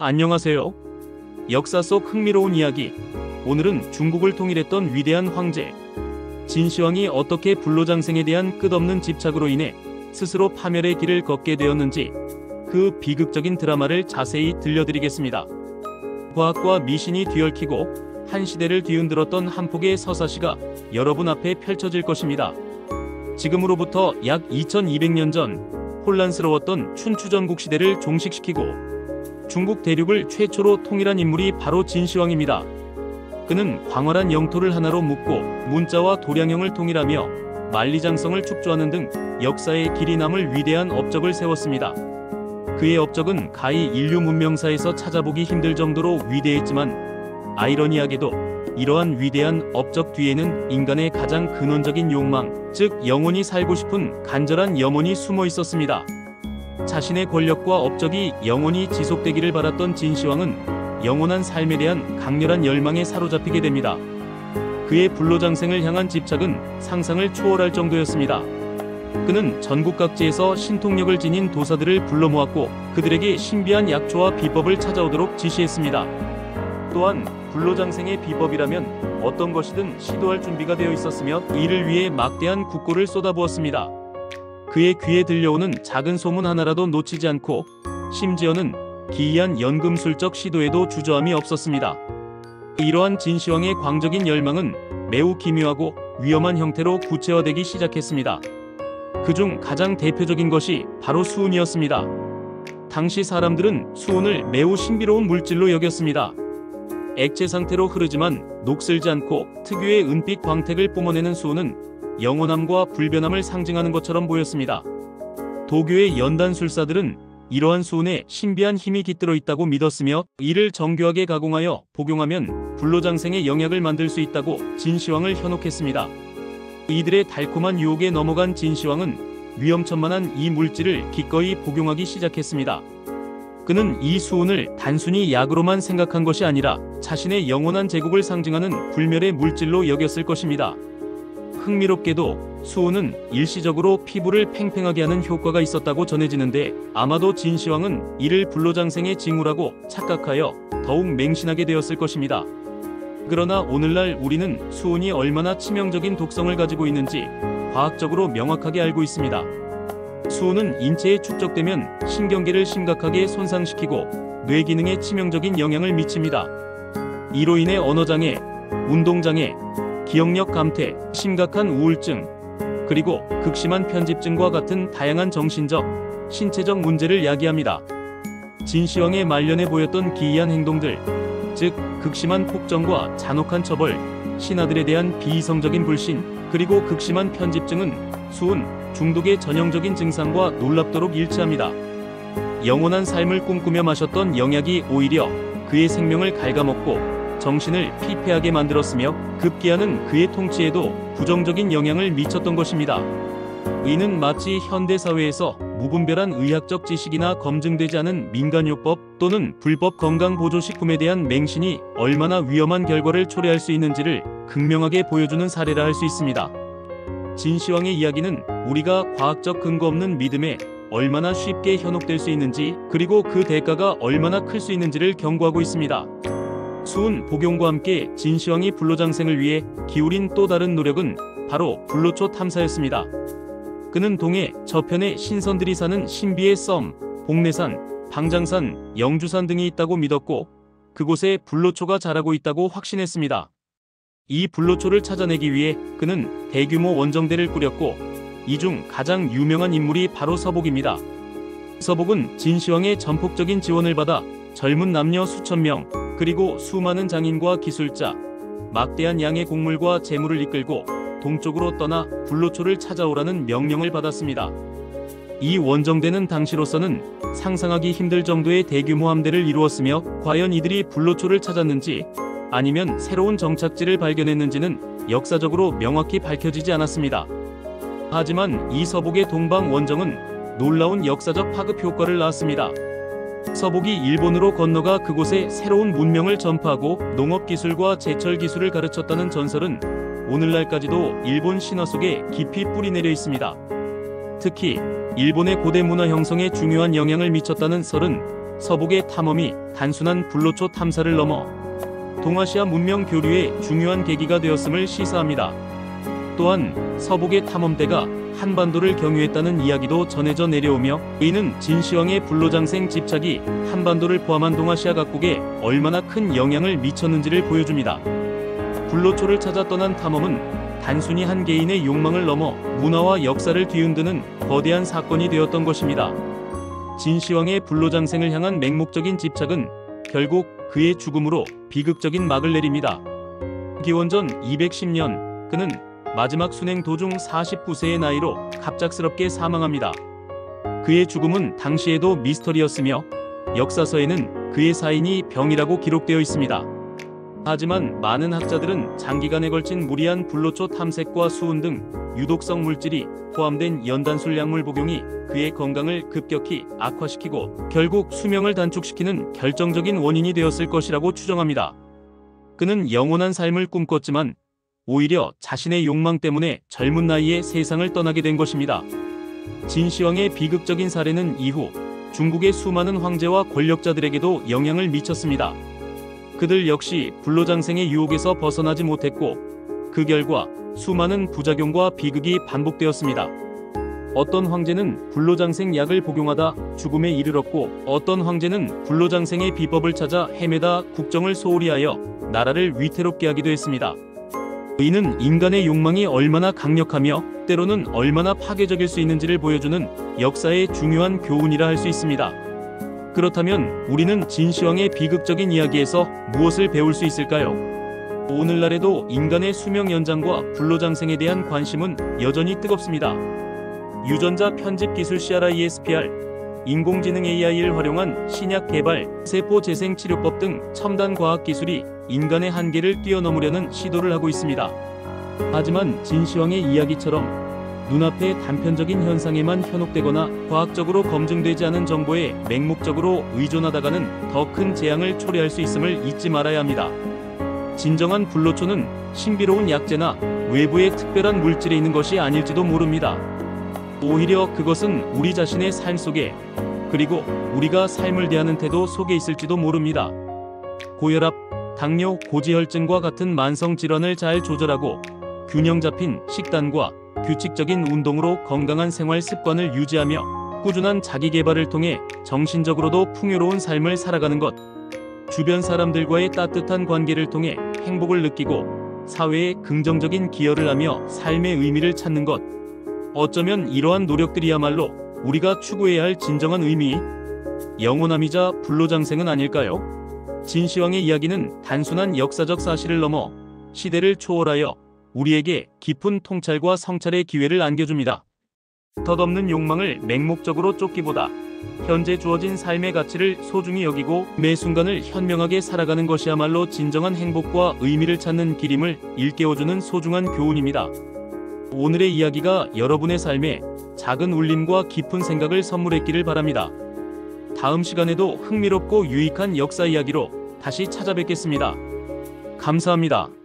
안녕하세요. 역사 속 흥미로운 이야기. 오늘은 중국을 통일했던 위대한 황제 진시황이 어떻게 불로장생에 대한 끝없는 집착으로 인해 스스로 파멸의 길을 걷게 되었는지 그 비극적인 드라마를 자세히 들려드리겠습니다. 과학과 미신이 뒤얽히고 한 시대를 뒤흔들었던 한 폭의 서사시가 여러분 앞에 펼쳐질 것입니다. 지금으로부터 약 2200년 전 혼란스러웠던 춘추전국 시대를 종식시키고 중국 대륙을 최초로 통일한 인물이 바로 진시황입니다. 그는 광활한 영토를 하나로 묶고 문자와 도량형을 통일하며 만리장성을 축조하는 등 역사에 길이 남을 위대한 업적을 세웠습니다. 그의 업적은 가히 인류 문명사에서 찾아보기 힘들 정도로 위대했지만 아이러니하게도 이러한 위대한 업적 뒤에는 인간의 가장 근원적인 욕망, 즉 영원히 살고 싶은 간절한 염원이 숨어 있었습니다. 자신의 권력과 업적이 영원히 지속되기를 바랐던 진시황은 영원한 삶에 대한 강렬한 열망에 사로잡히게 됩니다. 그의 불로장생을 향한 집착은 상상을 초월할 정도였습니다. 그는 전국 각지에서 신통력을 지닌 도사들을 불러 모았고 그들에게 신비한 약초와 비법을 찾아오도록 지시했습니다. 또한 불로장생의 비법이라면 어떤 것이든 시도할 준비가 되어 있었으며 이를 위해 막대한 국고를 쏟아부었습니다. 그의 귀에 들려오는 작은 소문 하나라도 놓치지 않고 심지어는 기이한 연금술적 시도에도 주저함이 없었습니다. 이러한 진시황의 광적인 열망은 매우 기묘하고 위험한 형태로 구체화되기 시작했습니다. 그중 가장 대표적인 것이 바로 수은이었습니다. 당시 사람들은 수은을 매우 신비로운 물질로 여겼습니다. 액체 상태로 흐르지만 녹슬지 않고 특유의 은빛 광택을 뿜어내는 수은은 영원함과 불변함을 상징하는 것처럼 보였습니다. 도교의 연단술사들은 이러한 수은에 신비한 힘이 깃들어 있다고 믿었으며 이를 정교하게 가공하여 복용하면 불로장생의 영약을 만들 수 있다고 진시황을 현혹했습니다. 이들의 달콤한 유혹에 넘어간 진시황은 위험천만한 이 물질을 기꺼이 복용하기 시작했습니다. 그는 이 수은을 단순히 약으로만 생각한 것이 아니라 자신의 영원한 제국을 상징하는 불멸의 물질로 여겼을 것입니다. 흥미롭게도 수은은 일시적으로 피부를 팽팽하게 하는 효과가 있었다고 전해지는데 아마도 진시황은 이를 불로장생의 징후라고 착각하여 더욱 맹신하게 되었을 것입니다. 그러나 오늘날 우리는 수은이 얼마나 치명적인 독성을 가지고 있는지 과학적으로 명확하게 알고 있습니다. 수은은 인체에 축적되면 신경계를 심각하게 손상시키고 뇌 기능에 치명적인 영향을 미칩니다. 이로 인해 언어장애, 운동장애, 기억력 감퇴, 심각한 우울증, 그리고 극심한 편집증과 같은 다양한 정신적, 신체적 문제를 야기합니다. 진시황의 말년에 보였던 기이한 행동들, 즉 극심한 폭정과 잔혹한 처벌, 신하들에 대한 비이성적인 불신, 그리고 극심한 편집증은 수은 중독의 전형적인 증상과 놀랍도록 일치합니다. 영원한 삶을 꿈꾸며 마셨던 영약이 오히려 그의 생명을 갉아먹고 정신을 피폐하게 만들었으며 급기야는 그의 통치에도 부정적인 영향을 미쳤던 것입니다. 이는 마치 현대사회에서 무분별한 의학적 지식이나 검증되지 않은 민간요법 또는 불법 건강보조식품에 대한 맹신이 얼마나 위험한 결과를 초래할 수 있는지를 극명하게 보여주는 사례라 할 수 있습니다. 진시황의 이야기는 우리가 과학적 근거 없는 믿음에 얼마나 쉽게 현혹될 수 있는지 그리고 그 대가가 얼마나 클 수 있는지를 경고하고 있습니다. 수은 복용과 함께 진시황이 불로장생을 위해 기울인 또 다른 노력은 바로 불로초 탐사였습니다. 그는 동해 저편에 신선들이 사는 신비의 섬, 복례산, 방장산, 영주산 등이 있다고 믿었고 그곳에 불로초가 자라고 있다고 확신했습니다. 이 불로초를 찾아내기 위해 그는 대규모 원정대를 꾸렸고 이 중 가장 유명한 인물이 바로 서복입니다. 서복은 진시황의 전폭적인 지원을 받아 젊은 남녀 수천 명 그리고 수많은 장인과 기술자, 막대한 양의 곡물과 재물을 이끌고 동쪽으로 떠나 불로초를 찾아오라는 명령을 받았습니다. 이 원정대는 당시로서는 상상하기 힘들 정도의 대규모 함대를 이루었으며 과연 이들이 불로초를 찾았는지 아니면 새로운 정착지를 발견했는지는 역사적으로 명확히 밝혀지지 않았습니다. 하지만 이 서복의 동방 원정은 놀라운 역사적 파급 효과를 낳았습니다. 서복이 일본으로 건너가 그곳에 새로운 문명을 전파하고 농업기술과 제철기술을 가르쳤다는 전설은 오늘날까지도 일본 신화 속에 깊이 뿌리내려 있습니다. 특히 일본의 고대 문화 형성에 중요한 영향을 미쳤다는 설은 서북의 탐험이 단순한 불로초 탐사를 넘어 동아시아 문명 교류의 중요한 계기가 되었음을 시사합니다. 또한 서북의 탐험대가 한반도를 경유했다는 이야기도 전해져 내려오며 이는 진시황의 불로장생 집착이 한반도를 포함한 동아시아 각국에 얼마나 큰 영향을 미쳤는지를 보여줍니다. 불로초를 찾아 떠난 탐험은 단순히 한 개인의 욕망을 넘어 문화와 역사를 뒤흔드는 거대한 사건이 되었던 것입니다. 진시황의 불로장생을 향한 맹목적인 집착은 결국 그의 죽음으로 비극적인 막을 내립니다. 기원전 210년 그는 마지막 순행 도중 49세의 나이로 갑작스럽게 사망합니다. 그의 죽음은 당시에도 미스터리였으며 역사서에는 그의 사인이 병이라고 기록되어 있습니다. 하지만 많은 학자들은 장기간에 걸친 무리한 불로초 탐색과 수은 등 유독성 물질이 포함된 연단술 약물 복용이 그의 건강을 급격히 악화시키고 결국 수명을 단축시키는 결정적인 원인이 되었을 것이라고 추정합니다. 그는 영원한 삶을 꿈꿨지만 오히려 자신의 욕망 때문에 젊은 나이에 세상을 떠나게 된 것입니다. 진시황의 비극적인 사례는 이후 중국의 수많은 황제와 권력자들에게도 영향을 미쳤습니다. 그들 역시 불로장생의 유혹에서 벗어나지 못했고 그 결과 수많은 부작용과 비극이 반복되었습니다. 어떤 황제는 불로장생 약을 복용하다 죽음에 이르렀고 어떤 황제는 불로장생의 비법을 찾아 헤매다 국정을 소홀히 하여 나라를 위태롭게 하기도 했습니다. 이는 인간의 욕망이 얼마나 강력하며 때로는 얼마나 파괴적일 수 있는지를 보여주는 역사의 중요한 교훈이라 할 수 있습니다. 그렇다면 우리는 진시황의 비극적인 이야기에서 무엇을 배울 수 있을까요? 오늘날에도 인간의 수명 연장과 불로장생에 대한 관심은 여전히 뜨겁습니다. 유전자 편집 기술 CRISPR, 인공지능 AI를 활용한 신약 개발, 세포 재생 치료법 등 첨단 과학 기술이 인간의 한계를 뛰어넘으려는 시도를 하고 있습니다. 하지만 진시황의 이야기처럼 눈앞의 단편적인 현상에만 현혹되거나 과학적으로 검증되지 않은 정보에 맹목적으로 의존하다가는 더 큰 재앙을 초래할 수 있음을 잊지 말아야 합니다. 진정한 불로초는 신비로운 약재나 외부의 특별한 물질에 있는 것이 아닐지도 모릅니다. 오히려 그것은 우리 자신의 삶 속에 그리고 우리가 삶을 대하는 태도 속에 있을지도 모릅니다. 고혈압, 당뇨, 고지혈증과 같은 만성 질환을 잘 조절하고 균형 잡힌 식단과 규칙적인 운동으로 건강한 생활 습관을 유지하며 꾸준한 자기 개발을 통해 정신적으로도 풍요로운 삶을 살아가는 것, 주변 사람들과의 따뜻한 관계를 통해 행복을 느끼고 사회에 긍정적인 기여를 하며 삶의 의미를 찾는 것, 어쩌면 이러한 노력들이야말로 우리가 추구해야 할 진정한 의미, 영원함이자 불로장생은 아닐까요? 진시황의 이야기는 단순한 역사적 사실을 넘어 시대를 초월하여 우리에게 깊은 통찰과 성찰의 기회를 안겨줍니다. 덧없는 욕망을 맹목적으로 쫓기보다 현재 주어진 삶의 가치를 소중히 여기고 매 순간을 현명하게 살아가는 것이야말로 진정한 행복과 의미를 찾는 길임을 일깨워주는 소중한 교훈입니다. 오늘의 이야기가 여러분의 삶에 작은 울림과 깊은 생각을 선물했기를 바랍니다. 다음 시간에도 흥미롭고 유익한 역사 이야기로 다시 찾아뵙겠습니다. 감사합니다.